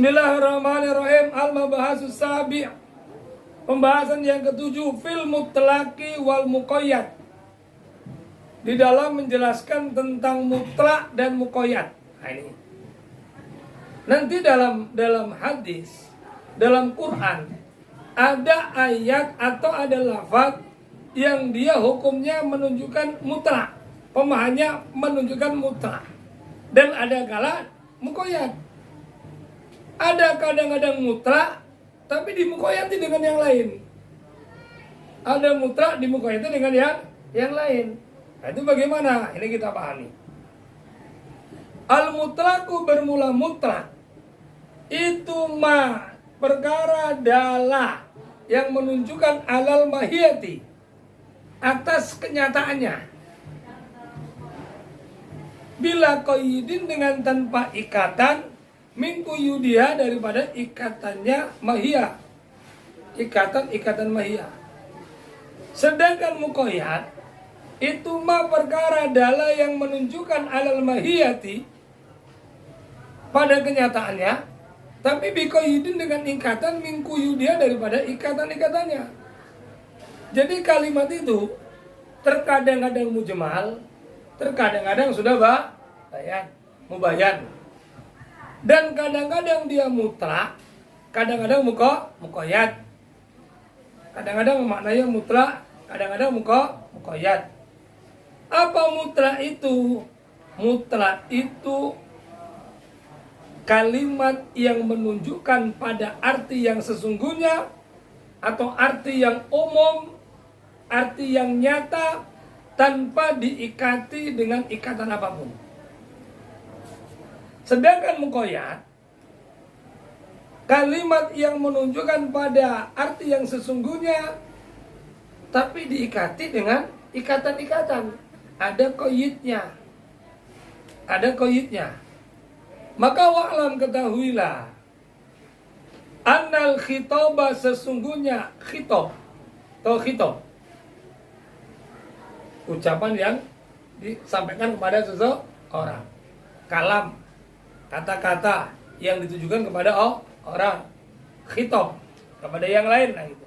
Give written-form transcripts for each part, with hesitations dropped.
Bismillahirrahmanirrahim. Al-Mabahasus Sabi'. Pembahasan yang ketujuh, fil mutlaqi wal muqayyad. Di dalam menjelaskan tentang mutlak dan muqayyad. Nah, ini. Nanti dalam hadis, dalam Quran, ada ayat atau ada lafaz yang dia hukumnya menunjukkan mutlak, pemahamannya menunjukkan mutlak, dan ada kala muqayyad. Ada kadang-kadang mutlak tapi dimuqayyati dengan yang lain. Ada mutlak dimuqayyati dengan yang lain. Nah, itu bagaimana? Ini kita pahami. Al-mutlaqu bermula mutlak. Itu perkara dala yang menunjukkan alal mahiyati, atas kenyataannya. Bila qaidin dengan tanpa ikatan, min quyudiha daripada ikatannya mahiyah. Ikatan mahiyah. Sedangkan muqayyad itu perkara dala yang menunjukkan alal mahiyati pada kenyataannya, tapi biqaidin dengan ikatan min quyudiha daripada ikatan-ikatannya. Jadi kalimat itu terkadang-kadang mujmal, terkadang-kadang sudah mubayyan. Dan kadang-kadang dia mutlak, kadang-kadang muqayyad. Kadang-kadang maknanya mutlak, kadang-kadang muqayyad. Apa mutlak itu? Mutlak itu kalimat yang menunjukkan pada arti yang sesungguhnya, atau arti yang umum, arti yang nyata, tanpa diikati dengan ikatan apapun. Sedangkan muqayyad, kalimat yang menunjukkan pada arti yang sesungguhnya, tapi diikati dengan ikatan-ikatan. Ada qayyidnya. Maka wa'lam, ketahuilah, annal khitaba, sesungguhnya khitab atau khitab, ucapan yang disampaikan kepada seseorang, kalam, kata-kata yang ditujukan kepada orang, khitab kepada yang lain. Nah itu.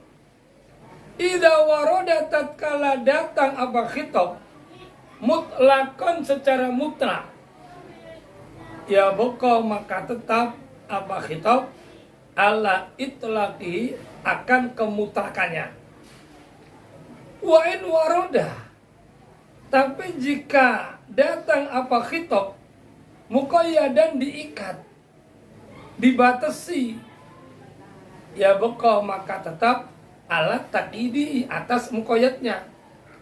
Idza warada, tatkala datang apa khitab, mutlakon secara mutlak, ya boko, maka tetap apa khitab ala itlaqi, akan kemutlakannya. Wa in warada, tapi jika datang apa khitab muqayyadan, diikat, dibatasi, ya boko, maka tetap alat taqidi, atas muqayyadnya,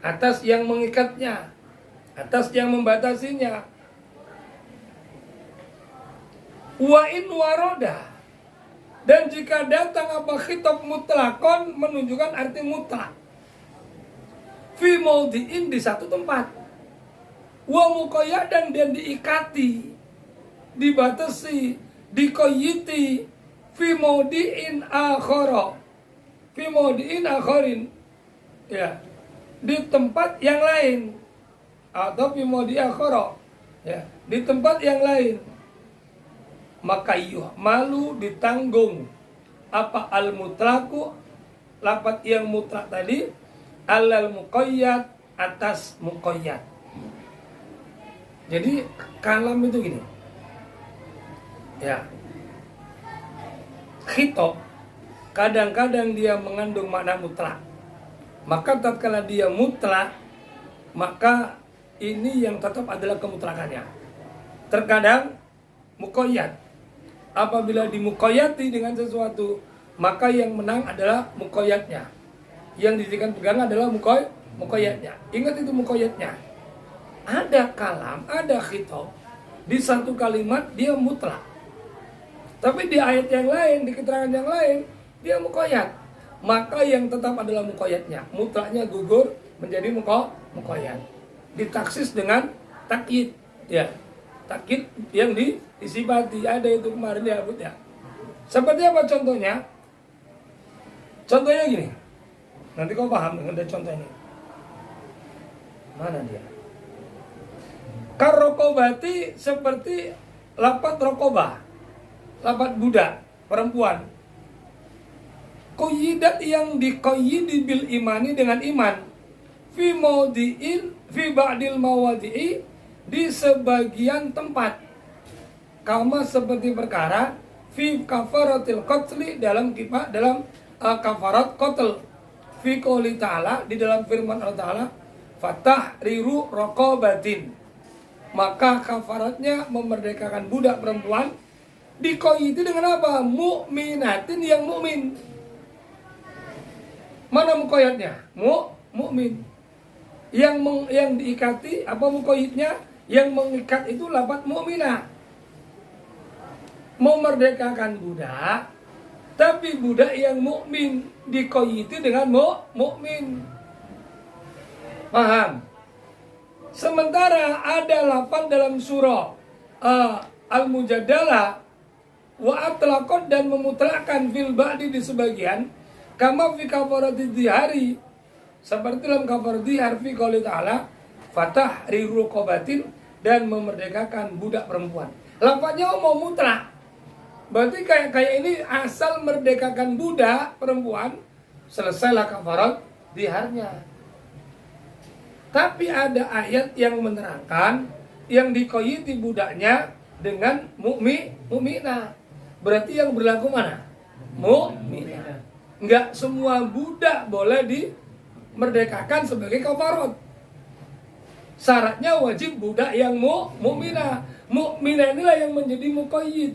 atas yang mengikatnya, atas yang membatasinya. Wa in waroda, dan jika datang apa khitab mutlakon, menunjukkan arti mutlak, fi maudhi'in, di satu tempat, wa muqayyadan, dan diikati, dibatasi, diqayyiti, fi maudhi'in akhara, fi maudhi'in akharin, ya, di tempat yang lain, atau fi maudhi'in akhara, ya, di tempat yang lain. Maka malu, ditanggung apa al-mutlaqu, lafaz yang mutlak tadi, alal muqayyad, atas muqayyad. Jadi kalam itu gini, ya, khitab kadang-kadang dia mengandung makna mutlak. Maka tatkala dia mutlak, maka ini yang tetap adalah kemutlakannya. Terkadang muqayyad, apabila dimuqayyati dengan sesuatu, maka yang menang adalah muqayyadnya. Yang dijadikan pegangan adalah muqayyadnya. Ingat itu muqayyadnya. Ada kalam, ada khitab, di satu kalimat dia mutlak, tapi di ayat yang lain, di keterangan yang lain, dia muqayyad. Maka yang tetap adalah muqayyadnya. Mutlaknya gugur menjadi muqayyad. Ditaksis dengan takyid, ya, takyid yang disifati. Ada itu kemarin ya, Bud, ya. Seperti apa contohnya? Contohnya gini. Nanti kau paham dengan contoh ini. Mana dia? Karokobati, seperti lapat rokobah, lapat budak. perempuan. Qayyidat yang diqayyidi bil imani dengan iman. Fi maudi'in fi ba'dil mawadi'i, di sebagian tempat. Kama seperti perkara fi kafaratil qatli, dalam kafarat qatl. Fi qouli ta'ala, di dalam firman Allah Ta'ala, fatahriru raqabatin, maka kafaratnya memerdekakan budak perempuan. Diqayyidi dengan apa? Mu'minatin, yang mukmin. Mana muqayyadnya? Mukmin. Yang diikati apa muqayyidnya? Yang mengikat itu lafaz mukminah. Memerdekakan budak, tapi budak yang mukmin, diqayyidi dengan mukmin. Paham? Sementara ada lafaz dalam surah Al-Mujadalah, wa atlaqad, dan memutlakkan fil ba'di, di sebagian, kama fi kafarati dzihari, seperti dalam kafarat dzihar fi qouli ta'ala fatahriru raqabatin, dan memerdekakan budak perempuan. Lafaznya mau mutlak. Berarti kayak ini asal merdekakan budak perempuan, selesailah kafarat dziharnya. Tapi ada ayat yang menerangkan yang diqayyidi budaknya dengan mukminah. Berarti yang berlaku mana? Mukminah. Enggak semua budak boleh dimerdekakan sebagai kafarat. Syaratnya wajib budak yang mukminah. Mukminah inilah yang menjadi muqayyid,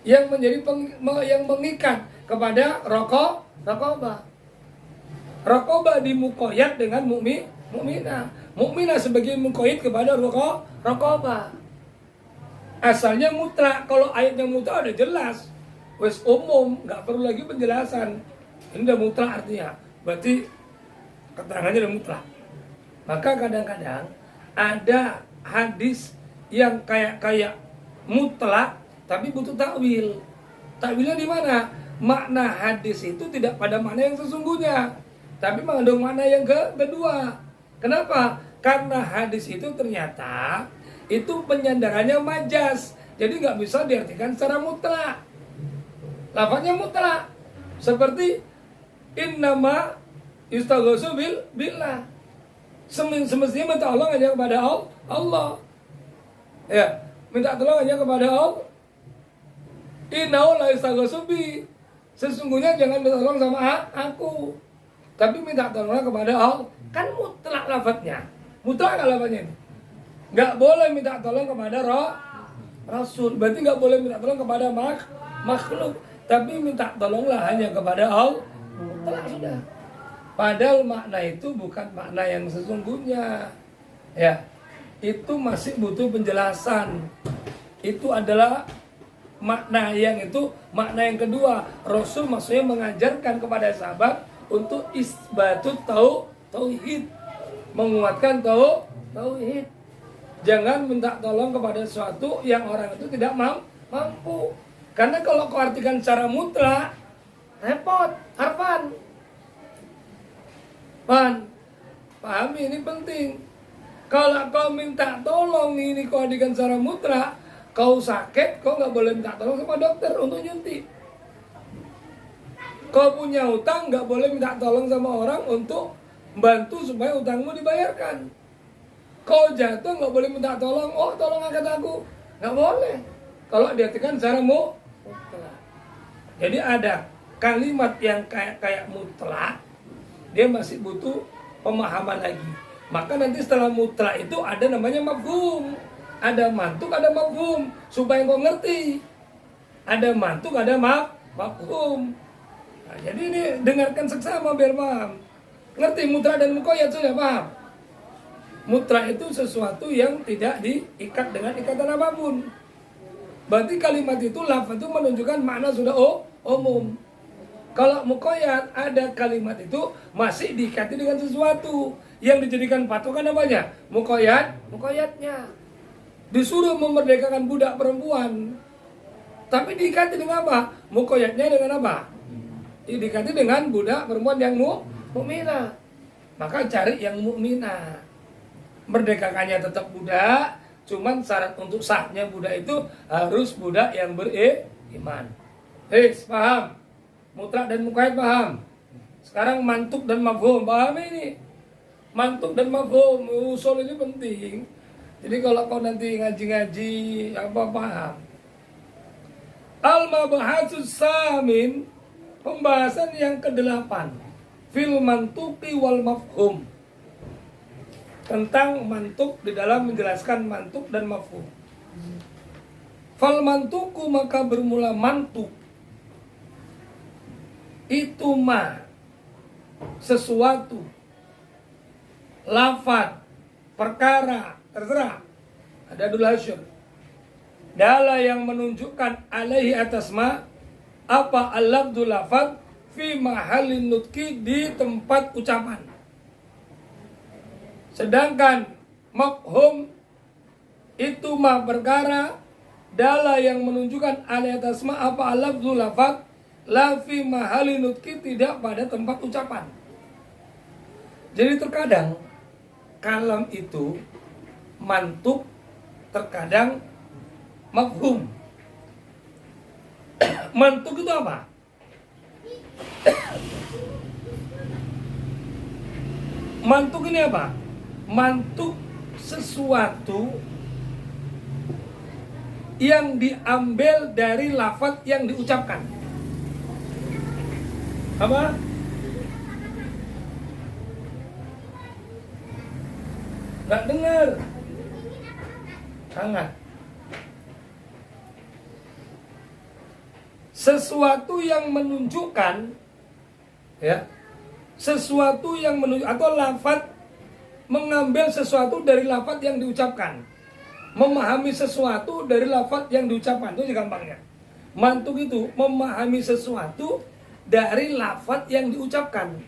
yang menjadi yang mengikat kepada raqabah. Raqabah dimuqayyad dengan mukminah. Mukminah sebagai muqayyid kepada raqabah. Asalnya mutlak. Kalau ayatnya mutlak udah jelas, wes umum, nggak perlu lagi penjelasan. Ini udah mutlak artinya. Berarti keterangannya udah mutlak. Maka kadang-kadang ada hadis yang kayak mutlak tapi butuh takwil. Takwilnya di mana? Makna hadis itu tidak pada makna yang sesungguhnya, tapi mengandung makna yang kedua. Kenapa? Karena hadis itu ternyata itu penyandarannya majas, jadi nggak bisa diartikan secara mutlak. Lafaznya mutlak, seperti innama yustaghasu billah. Semestinya minta tolong hanya kepada Allah. Ya, minta tolong hanya kepada Allah. Innahu la yustaghasu bi. Sesungguhnya jangan minta tolong sama aku, tapi minta tolong kepada Allah. Kan mutlak lafadznya. Mutlak nggak lafadznya ini? Nggak boleh minta tolong kepada Rasul. Berarti nggak boleh minta tolong kepada makhluk. Tapi minta tolonglah hanya kepada Allah. Mutlak sudah. Padahal makna itu bukan makna yang sesungguhnya. Ya, itu masih butuh penjelasan. Itu adalah makna yang makna yang kedua. Rasul maksudnya mengajarkan kepada sahabat untuk isbatut tauhid, menguatkan tauhid. Jangan minta tolong kepada sesuatu yang orang itu tidak mampu. Karena kalau kau artikan secara mutlak, repot, harfan. Pahami, ini penting. Kalau kau minta tolong ini kau artikan secara mutlak, kau sakit, kau nggak boleh minta tolong sama dokter untuk nyuntik. Kau punya utang, nggak boleh minta tolong sama orang untuk bantu supaya utangmu dibayarkan. Kau jatuh, nggak boleh minta tolong, tolong angkat aku, nggak boleh. Kalau diartikan secara mutlak. Jadi ada kalimat yang kayak mutlak, dia masih butuh pemahaman lagi. Maka nanti setelah mutlak itu ada namanya mafhum. Ada mantuk, ada mafhum. Supaya kau ngerti. Ada mantuk, ada mafhum. Nah, jadi ini dengarkan seksama biar paham. Ngerti mutlak dan muqayyad sudah paham? Mutlak itu sesuatu yang tidak diikat dengan ikatan apapun. Berarti kalimat itu, lafaz itu menunjukkan makna sudah umum. Kalau muqayyad, ada kalimat itu masih diikati dengan sesuatu yang dijadikan patokan apanya? Muqayyadnya. Disuruh memerdekakan budak perempuan, tapi diikati dengan apa? Muqayyadnya dengan apa? Diikati dengan budak perempuan yang mukminah. Maka cari yang mukminah. Merdekakannya tetap budak, cuman syarat untuk sahnya budak itu harus budak yang beriman. Paham? Mutlak dan muqayyad paham? Sekarang mantuk dan mafhum, paham ini? Mantuk dan mafhum, usul ini penting. Jadi kalau kau nanti ngaji-ngaji, apa paham? Al-mabhasus samin, pembahasan yang ke-8. Fil mantuqi wal mafhum. Tentang mantuk di dalam menjelaskan mantuk dan mafhum. Fal mantuku, maka bermula mantuk. Itu sesuatu, lafad, perkara, terserah. Ada dul hasyr. Dala yang menunjukkan alaihi atas apa al-lafdul lafad fi mahallin nutki, di tempat ucapan. Sedangkan mafhum itu perkara, dala yang menunjukkan alaihi atas apa al-lafdul lafad la fi mahallin nutki, tidak pada tempat ucapan. Jadi terkadang kalam itu mantuk, terkadang mafhum. Mantuk itu apa? Mantuk ini apa? Mantuk sesuatu yang diambil dari lafaz yang diucapkan. Apa? Nggak dengar. Sangat. Sesuatu yang menunjukkan, ya, sesuatu yang menunjukkan, atau lafaz mengambil sesuatu dari lafaz yang diucapkan, memahami sesuatu dari lafaz yang diucapkan, itu gampangnya. Mantuk itu memahami sesuatu dari lafaz yang diucapkan.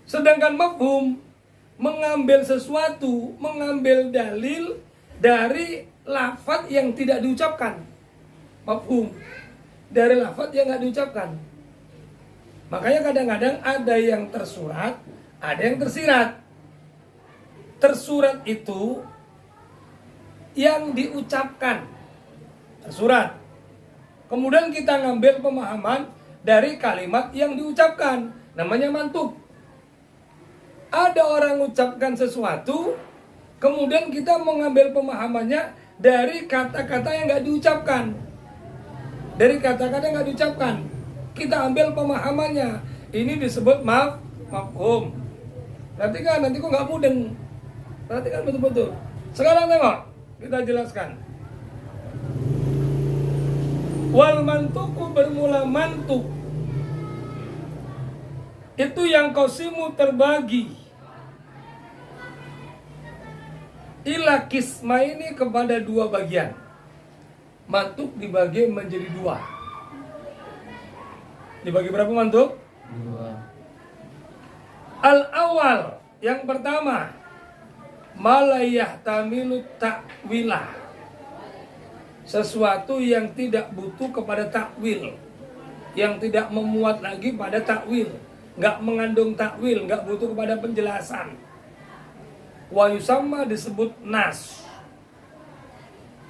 Sedangkan mafhum mengambil sesuatu, mengambil dalil dari lafaz yang tidak diucapkan. Mafhum dari lafaz yang nggak diucapkan. Makanya kadang-kadang ada yang tersurat, ada yang tersirat. Tersurat itu yang diucapkan, tersurat. Kemudian kita ngambil pemahaman dari kalimat yang diucapkan, namanya mantuk. Ada orang mengucapkan sesuatu, kemudian kita mengambil pemahamannya dari kata-kata yang nggak diucapkan. Dari kata-kata yang nggak diucapkan, kita ambil pemahamannya. Ini disebut mafhum. Perhatikan, nanti kok nggak mudeng. Perhatikan betul-betul. Sekarang tengok, kita jelaskan. Wal mantuku, bermula mantuk. Itu yang qasimu, terbagi. Ila kisma, ini kepada dua bagian. Mantuk dibagi menjadi dua. Dibagi berapa mantuk? Dua. Al-awal, yang pertama, malayahtamilu ta'wilah, sesuatu yang tidak butuh kepada takwil, yang tidak memuat lagi pada takwil, nggak mengandung takwil, nggak butuh kepada penjelasan. Wa yusamma, disebut nas,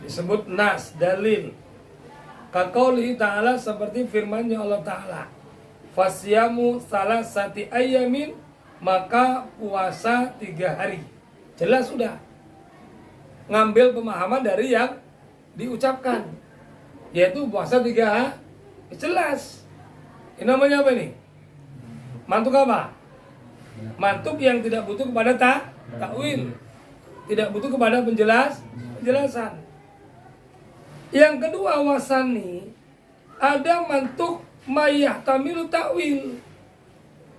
disebut nas, dalil. Kaqaulihi ta'ala, seperti firman-Nya Allah Ta'ala, fasyamu salasati ayyamin, maka puasa 3 hari. Jelas sudah. Ngambil pemahaman dari yang diucapkan, yaitu puasa 3 hari. Jelas. Ini namanya apa ini? Mantuk apa? Mantuk yang tidak butuh kepada takwil, tidak butuh kepada penjelasan. Yang kedua, wasani, ada mantuk mayahtamilu takwil,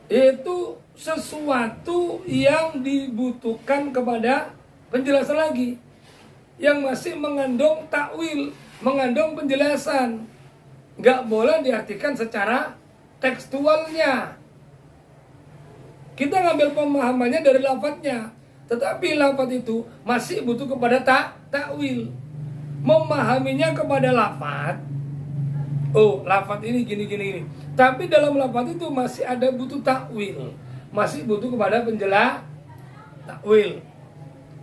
yaitu sesuatu yang dibutuhkan kepada penjelasan lagi, yang masih mengandung takwil, mengandung penjelasan. Nggak boleh diartikan secara tekstualnya. Kita ngambil pemahamannya dari lafadznya, tetapi lafadz itu masih butuh kepada takwil. Memahaminya kepada lafadz, oh lafadz ini gini. Tapi dalam lafadz itu masih ada butuh takwil, masih butuh kepada takwil.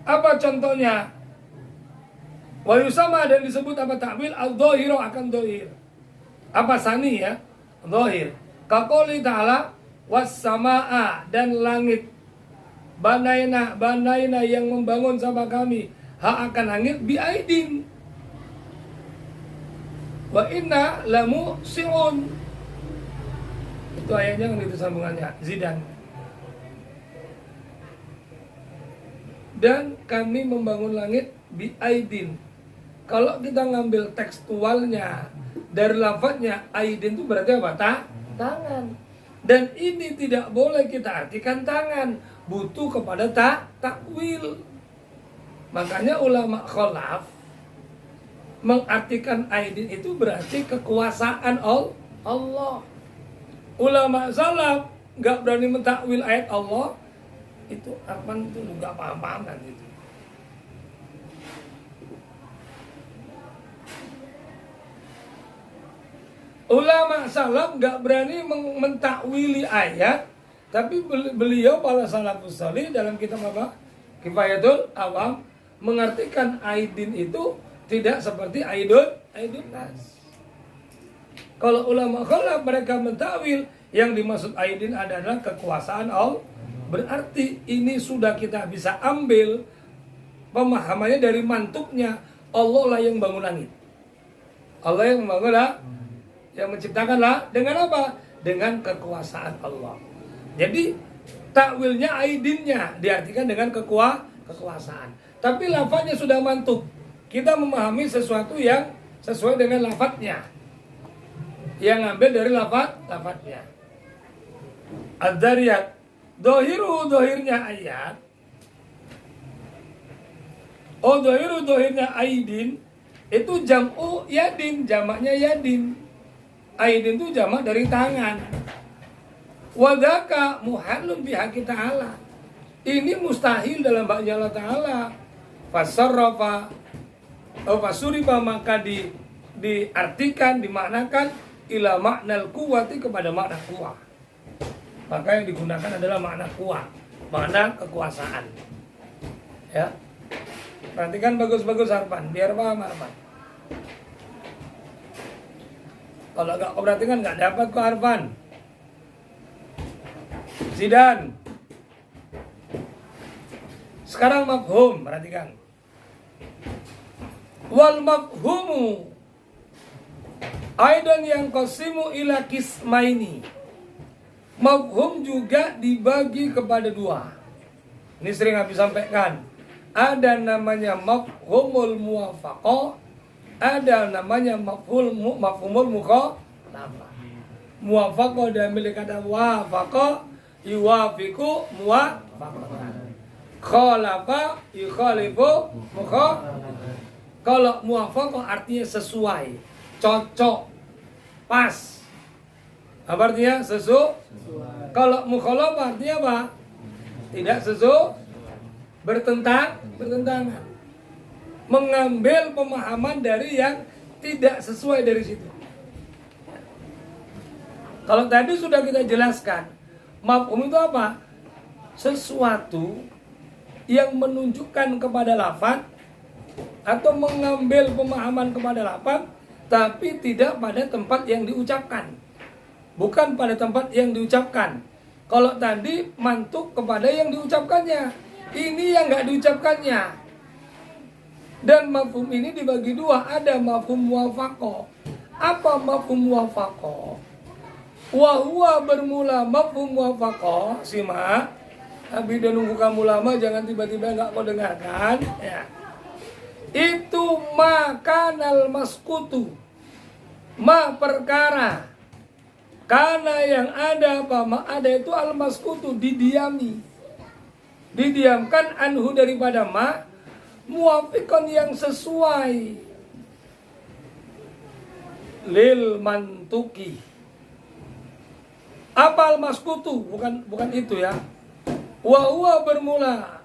Apa contohnya? Wa yusama, dan disebut apa takwil? Al-dhahiro, akan dhahir. Apa sani ya? Zahir. Kaqouli ta'ala was samaa, dan langit. Banaina yang membangun sama kami. Akan langit biaidin. Wa inna lamu si'un. Itu ayatnya kan, itu sambungannya Zidan. Dan kami membangun langit biaidin. Kalau kita ngambil tekstualnya dari lafadznya, aidin itu berarti apa? Tangan. Dan ini tidak boleh kita artikan tangan, butuh kepada takwil. Makanya ulama khalaf mengartikan aidin itu berarti kekuasaan Allah. Ulama salaf nggak berani mentakwil ayat Allah, itu apa itu nggak paham-paham kan itu. Ulama salaf nggak berani mentakwili ayat, tapi beliau para salafus salih dalam kitab apa? Kifayatul Awam mengartikan aidin itu tidak seperti aidun nas. Kalau ulama khalaf mereka mentakwil yang dimaksud aidin adalah kekuasaan Allah. Berarti ini sudah kita bisa ambil pemahamannya dari mantuknya. Allah lah yang bangun langit. Allah yang membangun lah, yang menciptakanlah dengan apa? Dengan kekuasaan Allah. Jadi takwilnya aidinnya diartikan dengan kekuasaan. Tapi lafadznya sudah mantuk. Kita memahami sesuatu yang sesuai dengan lafadznya. Yang ngambil dari lafadznya. Ad-Dzariyat. Dohirnya ayat. Dohirnya aidin. Itu jam'u yadin. Jamaknya yadin. Aidin itu jamak dari tangan. Wadaka muhalun bihaqi ta'ala. Ini mustahil dalam bahasa Allah Ta'ala. Fasarrafa fasurifa, maka diartikan, dimaknakan ila maknal kuwati, kepada makna kuat. Maka yang digunakan adalah makna kuat, makna kekuasaan. Ya. Perhatikan bagus-bagus Arfan, biar paham Arfan. Kalau nggak perhatikan nggak dapat kok Arfan. Zidan. Sekarang mafhum, perhatikan. Wal mafhumu aidan yang qasimu ila qismaini. Mafhum juga dibagi kepada dua. Ini sering habis sampaikan. Ada namanya mafhumul muwafaqah, ada namanya mafhumul mukhalafah. Muwafaqah diambil kata wafaqa, yuwafiqu muwafaqatan. Khalafa yukhalifu mukhalafatan. Kalau muwafaqah artinya sesuai, cocok, pas. Apa artinya? Sesuai. Kalau mukhalafah artinya apa? Tidak sesuai, bertentangan. Mengambil pemahaman dari yang tidak sesuai dari situ. Kalau tadi sudah kita jelaskan, mafhum itu apa? Sesuatu yang menunjukkan kepada lafaz atau mengambil pemahaman kepada lafaz, tapi tidak pada tempat yang diucapkan. Bukan pada tempat yang diucapkan. Kalau tadi mantuk kepada yang diucapkannya, ini yang nggak diucapkannya. Dan mafhum ini dibagi dua, ada mafhum muwafaqah. Apa mafhum muwafaqah? Wahwa bermula mafhum muwafaqah, simak. Tapi udah nunggu kamu lama, jangan tiba-tiba nggak mau dengarkan. Ya. Itu makanal maskutu, ma perkara, karena yang ada apa? Ma ada itu al maskutu, didiami, didiamkan anhu daripada ma, muwafiqan yang sesuai lil mantuki. Apa al maskutu? Bukan itu ya. Wa huwa bermula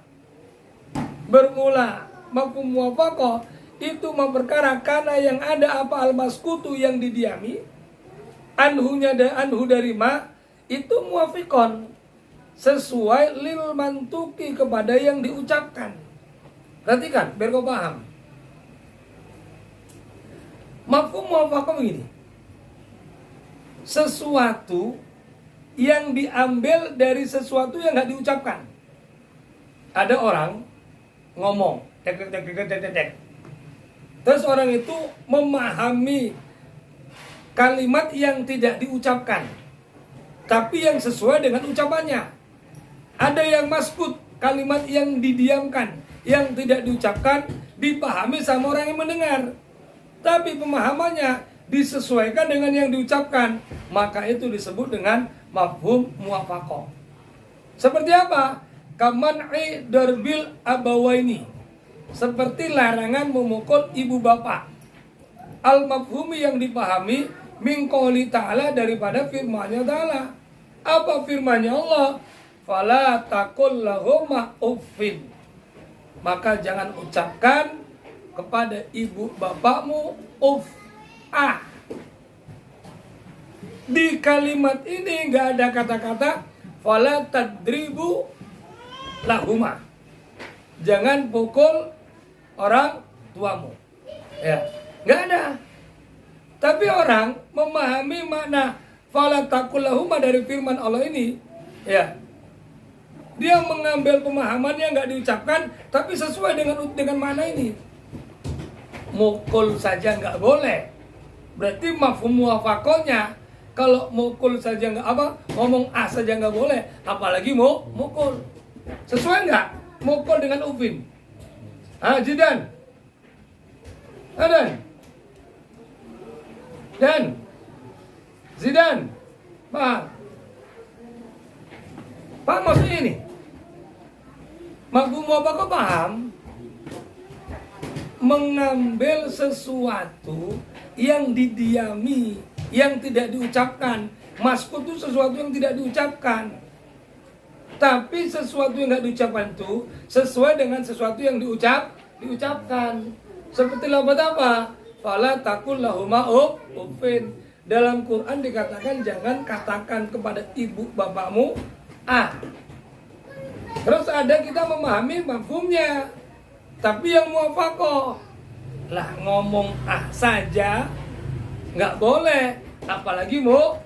mafhum muwafaqah itu memperkara karena yang ada apa al-maskutu yang didiami, anhu dari ma itu muwafiqon sesuai lil mantuki kepada yang diucapkan. Perhatikan biar kau paham. Mafhum muwafaqah begini. sesuatu yang diambil dari sesuatu yang nggak diucapkan. Ada orang ngomong, tek, tek, tek, tek, tek, tek, tek. Terus orang itu memahami kalimat yang tidak diucapkan, tapi yang sesuai dengan ucapannya. Ada yang maskut, kalimat yang didiamkan, yang tidak diucapkan, dipahami sama orang yang mendengar, tapi pemahamannya disesuaikan dengan yang diucapkan. Maka itu disebut dengan mafhum muwafaqah. Seperti apa? Kaman'i darbil abawaini, seperti larangan memukul ibu bapak. Al-mafhumi yang dipahami min qouli ta'ala, daripada firman-Nya ta'ala. Apa firman-Nya Allah? Fala taqul lahuma uffin, maka jangan ucapkan kepada ibu bapakmu uff. Di kalimat ini nggak ada kata-kata fala tadribu lahuma, jangan pukul orang tuamu, ya, nggak ada. Tapi orang memahami makna fala taqul lahuma dari firman Allah ini, ya, dia mengambil pemahaman yang nggak diucapkan tapi sesuai dengan makna ini. Mukul saja nggak boleh, berarti mafhum muwafaqahnya. Kalau mukul saja nggak ngomong saja nggak boleh, apalagi mau mukul. Sesuai nggak mukul dengan ufin? Jidan, dan Zidan, Pak maksudnya ini mafhum muwafaqah paham? Mengambil sesuatu yang didiami, yang tidak diucapkan. Maskut itu sesuatu yang tidak diucapkan, tapi sesuatu yang nggak diucapkan itu sesuai dengan sesuatu yang diucapkan. Seperti lafaz apa? Fala taqul lahuma uffin. Dalam Quran dikatakan jangan katakan kepada ibu bapakmu Terus ada kita memahami mafhumnya, tapi yang muwafaqah lah ngomong saja nggak boleh, apalagi mau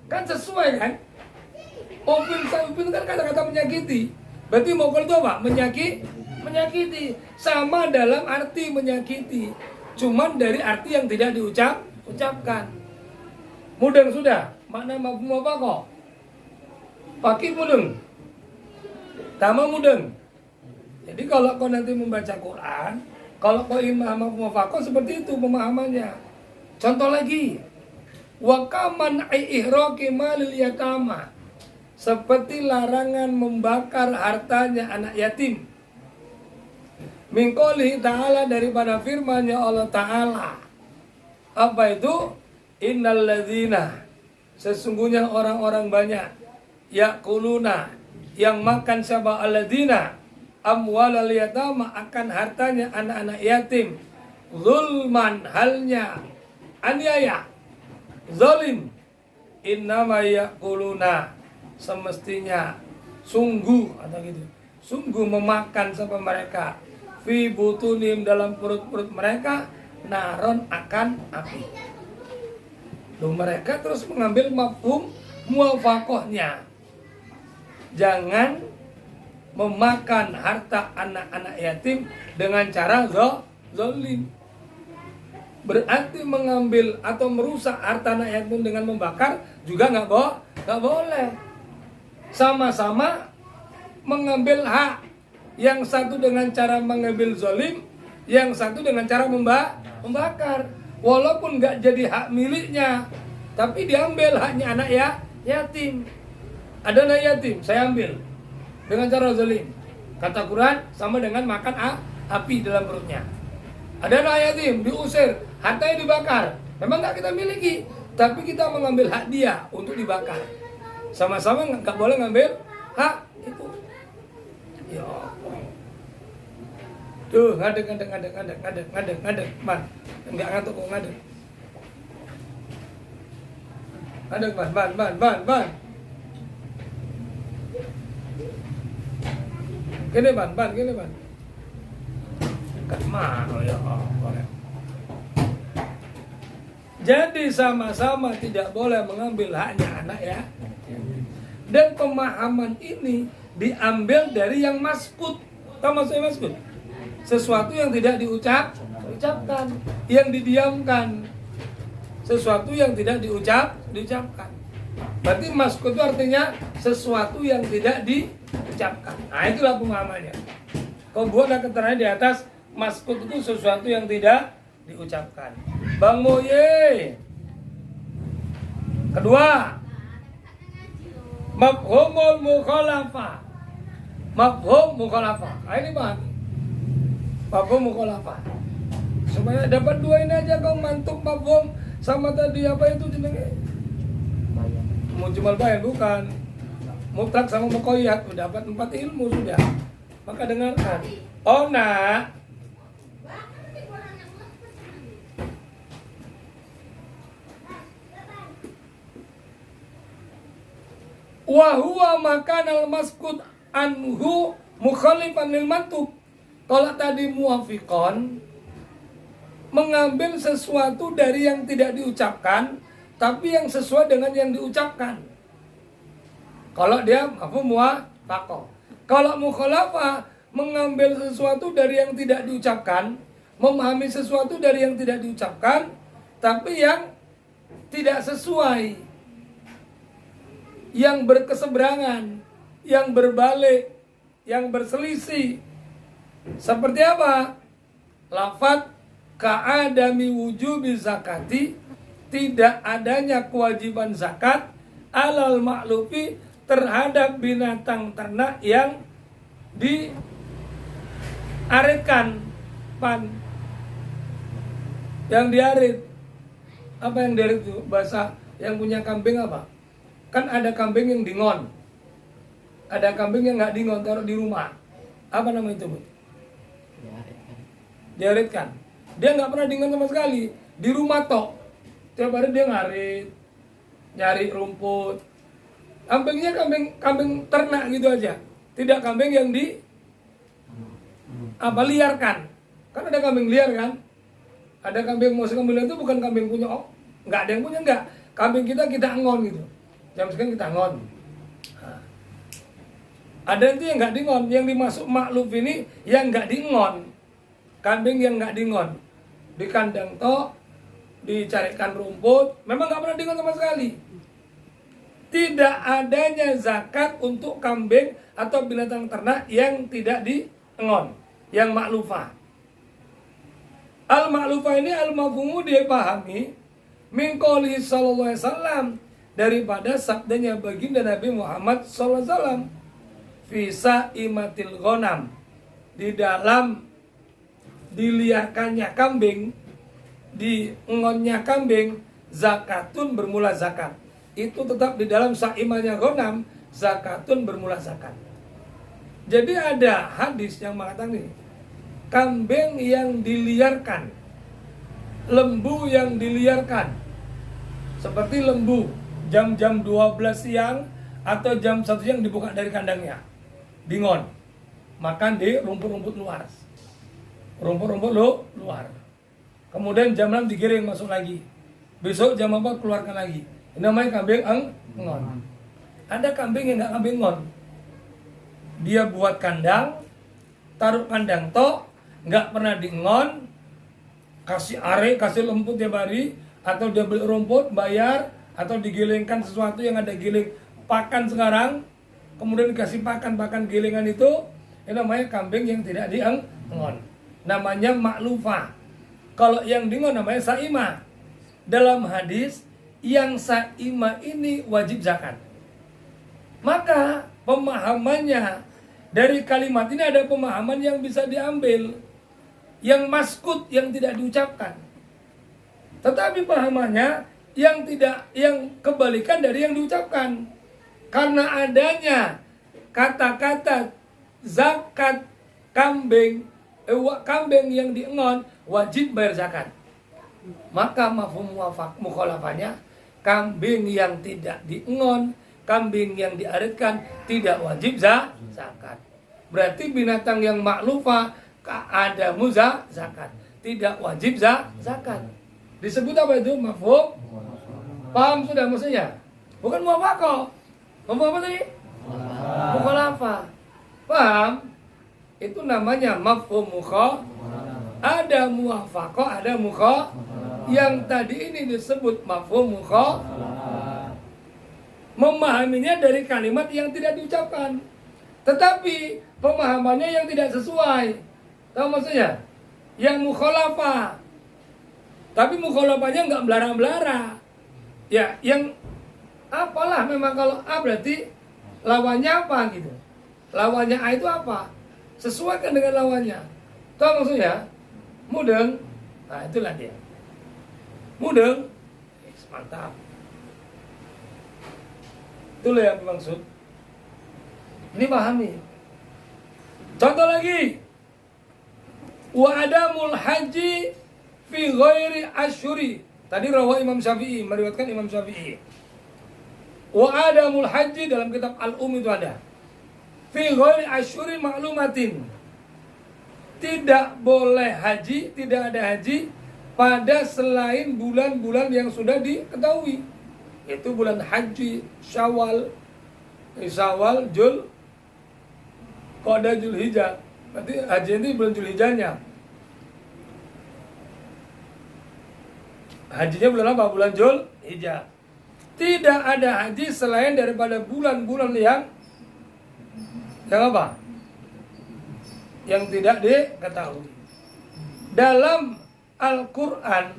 kan sesuai kan. Upin kan kata-kata menyakiti, berarti mukul itu apa? Menyakiti, sama dalam arti menyakiti, cuman dari arti yang tidak diucapkan. Mudeng sudah makna mafhum muwafaqah. Pakai mudeng, tama mudeng. Jadi kalau kau nanti membaca Quran, kalau kau ingin memahami muwafaqah seperti itu pemahamannya. Contoh lagi, wa kaman ihraqi malil yatama, seperti larangan membakar hartanya anak yatim. Min qouli ta'ala, daripada firman-Nya Allah Ta'ala. Apa itu? Innal ladzina, sesungguhnya orang-orang banyak, yakuluna, yang makan siapa alladzina amwalal yatama, akan hartanya anak-anak yatim, zulman, halnya aniaya, zalim. Innama yakuluna, semestinya sungguh atau gitu, sungguh memakan siapa mereka, fi butunim, dalam perut-perut mereka, naron, akan api. Loh, mereka terus mengambil mafhum muwafaqahnya, jangan memakan harta anak-anak yatim dengan cara zalim. Berarti mengambil atau merusak harta anak yatim dengan membakar juga nggak boleh. Sama-sama mengambil hak, yang satu dengan cara mengambil zalim, yang satu dengan cara membakar. Walaupun nggak jadi hak miliknya, tapi diambil haknya anak yatim. Ada anak yatim, saya ambil dengan cara zalim. Kata Quran sama dengan makan api dalam perutnya. Ada anak yatim diusir, hartanya dibakar. Memang nggak kita miliki, tapi kita mengambil hak dia untuk dibakar. Sama-sama nggak boleh ngambil hak itu. Ya Allah. Tuh, ngadek, man. Enggak ngantuk kok ngadek. Ngadek, man. Gini, man. Enggak mau, ya Allah. Jadi sama-sama tidak boleh mengambil haknya anak ya. Dan pemahaman ini diambil dari yang maskut. Tahu maksudnya maskut? Sesuatu yang tidak diucapkan, yang didiamkan. Sesuatu yang tidak diucapkan. Berarti maskut itu artinya sesuatu yang tidak diucapkan. Nah, itulah pemahamannya. Kalau buat keterangan di atas, maskut itu sesuatu yang tidak diucapkan. Bang Moye. Kedua, mafhumul mukhalafah. Mafhum mukhalafah. Nah, ini Bang. Mafhum mukhalafah. Supaya dapat dua ini aja kau mantuk mafhum sama tadi apa itu jenenge? Mujmal bayan bukan. Mutlak sama muqayyad sudah dapat 4 ilmu sudah. Maka dengarkan. Oh nak. Wa huwa makanal maskut anhu mukhalifan lil mantub. Kalau tadi muwafiqon mengambil sesuatu dari yang tidak diucapkan tapi yang sesuai dengan yang diucapkan. Kalau dia mafhum muwafaqah. Kalau mukhalafah mengambil sesuatu dari yang tidak diucapkan, memahami sesuatu dari yang tidak diucapkan tapi yang tidak sesuai, yang berkeseberangan, yang berbalik, yang berselisih. Seperti apa? Lafaz ka'adami wujubi zakati, tidak adanya kewajiban zakat alal ma'lufi terhadap binatang ternak yang diaritkan, yang diarit. Apa yang diarit itu? Bahasa yang punya kambing apa? Kan ada kambing yang dingon, ada kambing yang nggak dingon, taruh di rumah. Apa nama itu, Bu? Diaritkan. Dia nggak pernah dingon sama sekali. Di rumah tok. Tiap hari dia ngarit, nyari rumput. Kambingnya kambing ternak gitu aja. Tidak kambing yang liarkan. Kan ada kambing liar kan? Ada kambing liar itu bukan kambing punya nggak ada yang punya, nggak. Kambing kita ngon gitu. Jam sekarang kita ngon. Nah. Ada itu yang nggak dingon, yang dimasuk makluf ini yang nggak dingon. Kambing yang nggak dingon. Di kandang tok, dicarikan rumput, memang nggak pernah dingon sama sekali. Tidak adanya zakat untuk kambing atau binatang ternak yang tidak dingon, yang maklufah. Al-maklufah ini al-mafhumu dipahami min qouli sallallahu alaihi wasallam, daripada sabdanya baginda Nabi Muhammad sallallahu alaihi wasallam, fi sa'imatil ghanam, di dalam diliarkannya kambing, diengonnya kambing, zakatun bermula zakat. Itu tetap di dalam sa'imahnya ghanam, zakatun bermula zakat. Jadi ada hadis yang mengatakan ini, kambing yang diliarkan, lembu yang diliarkan, seperti lembu jam-jam 12 siang atau jam 1 siang dibuka dari kandangnya, dingon, makan di rumput-rumput luar, luar. Kemudian jam 6 digiring masuk lagi, besok jam 4 keluarkan lagi. Ini namanya kambing ngon. Ada kambing yang nggak kambing ngon, dia buat kandang, taruh kandang tok, nggak pernah dingon, kasih are, kasih lemput tiap hari, atau dia beli rumput, bayar, atau digilingkan sesuatu yang ada giling pakan sekarang, kemudian dikasih pakan gilingan itu, ini namanya kambing yang tidak dingon, namanya maklufah. Kalau yang dingon namanya sa'imah. Dalam hadis, yang sa'imah ini wajib zakat. Maka pemahamannya dari kalimat ini ada pemahaman yang bisa diambil, yang maskut, yang tidak diucapkan. Tetapi pahamannya yang kebalikan dari yang diucapkan. Karena adanya kata-kata zakat kambing yang diengon wajib bayar zakat. Maka mafhum mukhalafahnya, kambing yang tidak diengon, kambing yang diaritkan tidak wajib zakat. Berarti binatang yang maklufah ada zakat, tidak wajib zakat. Disebut apa itu? Mafhum. Paham sudah maksudnya? Bukan muwafaqah. Mafhum apa tadi? Mukhalafah. Paham? Itu namanya mafhum mukhalafah. Ada muwafaqah, ada mukhalafah. Yang tadi ini disebut mafhum mukhalafah. Memahaminya dari kalimat yang tidak diucapkan. Tetapi pemahamannya yang tidak sesuai. Tahu maksudnya? Yang mukhalafah. Tapi mukhalafahnya nggak belara-belara. Ya, yang apalah memang kalau A berarti lawannya apa gitu. Lawannya A itu apa? Sesuaikan dengan lawannya. Tahu maksudnya? Mudeng. Nah, itulah dia. Mudeng. Mantap. Itulah yang dimaksud. Ini pahami. Contoh lagi. Wa adamul haji fi ghairi asyuri. Tadi rawa Imam Syafi'i, meriwayatkan Imam Syafi'i. Wa adamul haji dalam kitab Al-Um itu ada. Fi ghairi asyuri ma'lumatin. Tidak boleh haji, tidak ada haji pada selain bulan-bulan yang sudah diketahui. Itu bulan haji, Syawal, Jul, Qa'dah, Zulhijjah. Berarti haji itu bulan Zulhijjahnya. Hajinya bulan apa? Bulan Zulhijjah. Tidak ada haji selain daripada bulan-bulan yang apa? Yang tidak diketahui. Dalam Al-Quran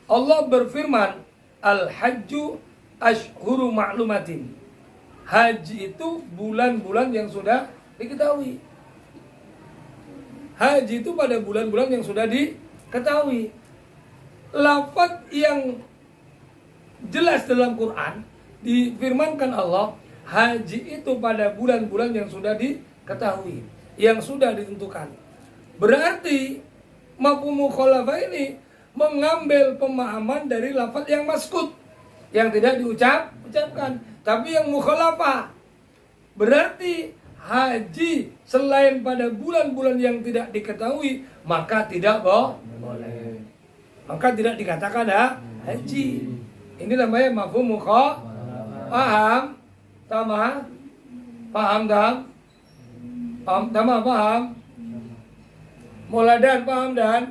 Allah berfirman, Al-Hajju Ashhuru Ma'lumatin. Haji itu bulan-bulan yang sudah diketahui. Haji itu pada bulan-bulan yang sudah diketahui. Lafaz yang jelas dalam Quran difirmankan Allah, haji itu pada bulan-bulan yang sudah diketahui, yang sudah ditentukan. Berarti mafhum mukhalafah ini mengambil pemahaman dari lafaz yang maskut, yang tidak diucapkan, tapi yang mukhalafah. Berarti haji selain pada bulan-bulan yang tidak diketahui, maka tidak boleh. Maka tidak dikatakan haji. Ini namanya mafhum mukhalafah. Paham? Tama? Paham dan? Paham? Tama paham? Muladan paham dan?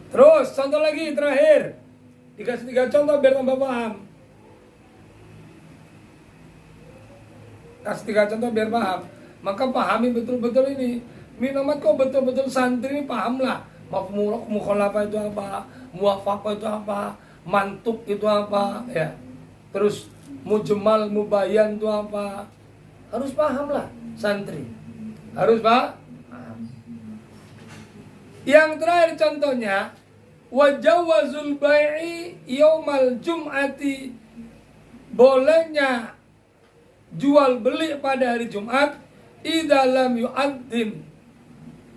Terus contoh lagi terakhir. Dikasih 3 contoh biar tambah paham. Kasih 3 contoh biar paham. Maka pahami betul-betul ini. Minamat kok betul-betul santri ini pahamlah. Mafhum mukhalafah itu apa? Muwafaqah itu apa? Mantuk itu apa? Ya. Terus mujmal mubayyan itu apa? Harus pahamlah santri. Harus paham. Yang terakhir contohnya, wajawazul bai'i yaumal jum'ati. Bolehnya jual beli pada hari Jumat idza lam yu'adzin,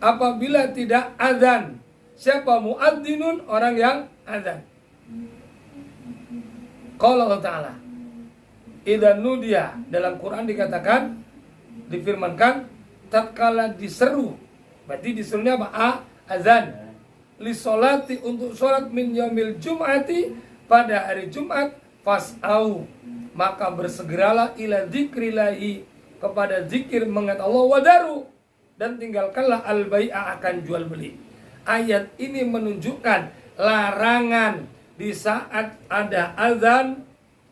apabila tidak azan. Siapa muadzzinun? Orang yang azan. Qala Allah Ta'ala, idza nudiya, dalam Quran dikatakan, difirmankan tatkala diseru. Berarti diserunya apa? Azan. Li sholati, untuk sholat, min yaumil jum'ati, pada hari Jumat, fas'au, maka bersegeralah ila dzikrillahi, kepada zikir mengingat Allah, wadaru, dan tinggalkanlah al-bai'a, akan jual beli. Ayat ini menunjukkan larangan di saat ada azan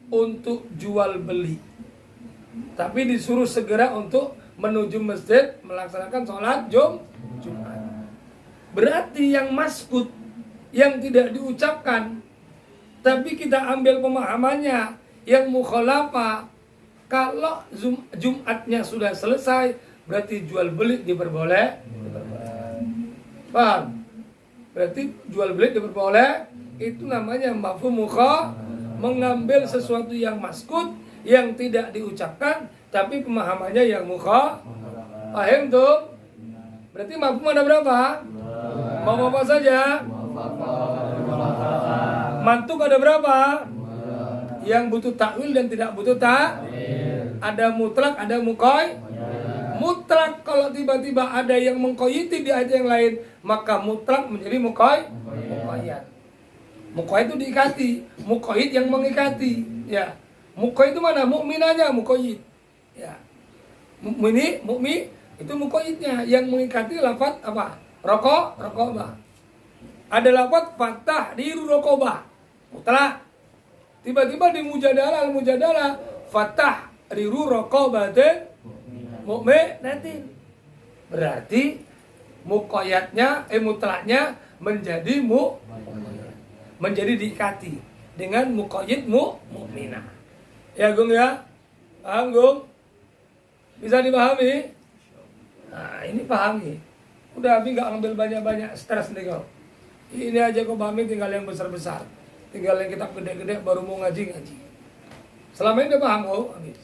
untuk jual beli. Tapi disuruh segera untuk menuju masjid melaksanakan sholat Jumat. Berarti yang maskut, yang tidak diucapkan, tapi kita ambil pemahamannya, yang mukhalafah, kalau Jumatnya sudah selesai, berarti jual beli diperboleh. Paham? Berarti jual beli diperboleh. Itu namanya mafhum mukhalafah, mengambil sesuatu yang maskut, yang tidak diucapkan, tapi pemahamannya yang mukhalafah. Paham tuh? Berarti mafhum ada berapa? Mau apa saja? Mantuk ada berapa? Yang butuh takwil dan tidak butuh takwil. Ada mutlak, ada muqayyad. Mutlak kalau tiba-tiba ada yang mengkoyiti di ayat yang lain, maka mutlak menjadi mukoyat. Mukoyit itu diikati, mukoyit yang mengikati. Ya, mukoyit itu mana? Mukminanya mukoyit. Ya, mukmi itu mukoyitnya yang mengikati lafaz apa? Rokobah. Ada lafaz fatah diru rokobah. Mutlak. Tiba-tiba di mujadalah fatah riru rokobatin mu'minatin. Berarti mukoyatnya, mutlaknya menjadi diikati dengan mukoyit mu'minah. Ya Gung ya? Paham Gung? Bisa dipahami? Nah ini pahami. Udah Abi gak ngambil banyak-banyak stres nih kau. Ini aja kau pahami, tinggal yang besar-besar. Tinggal yang kitab gede-gede baru mau ngaji. Selama ini udah paham kau? Habis.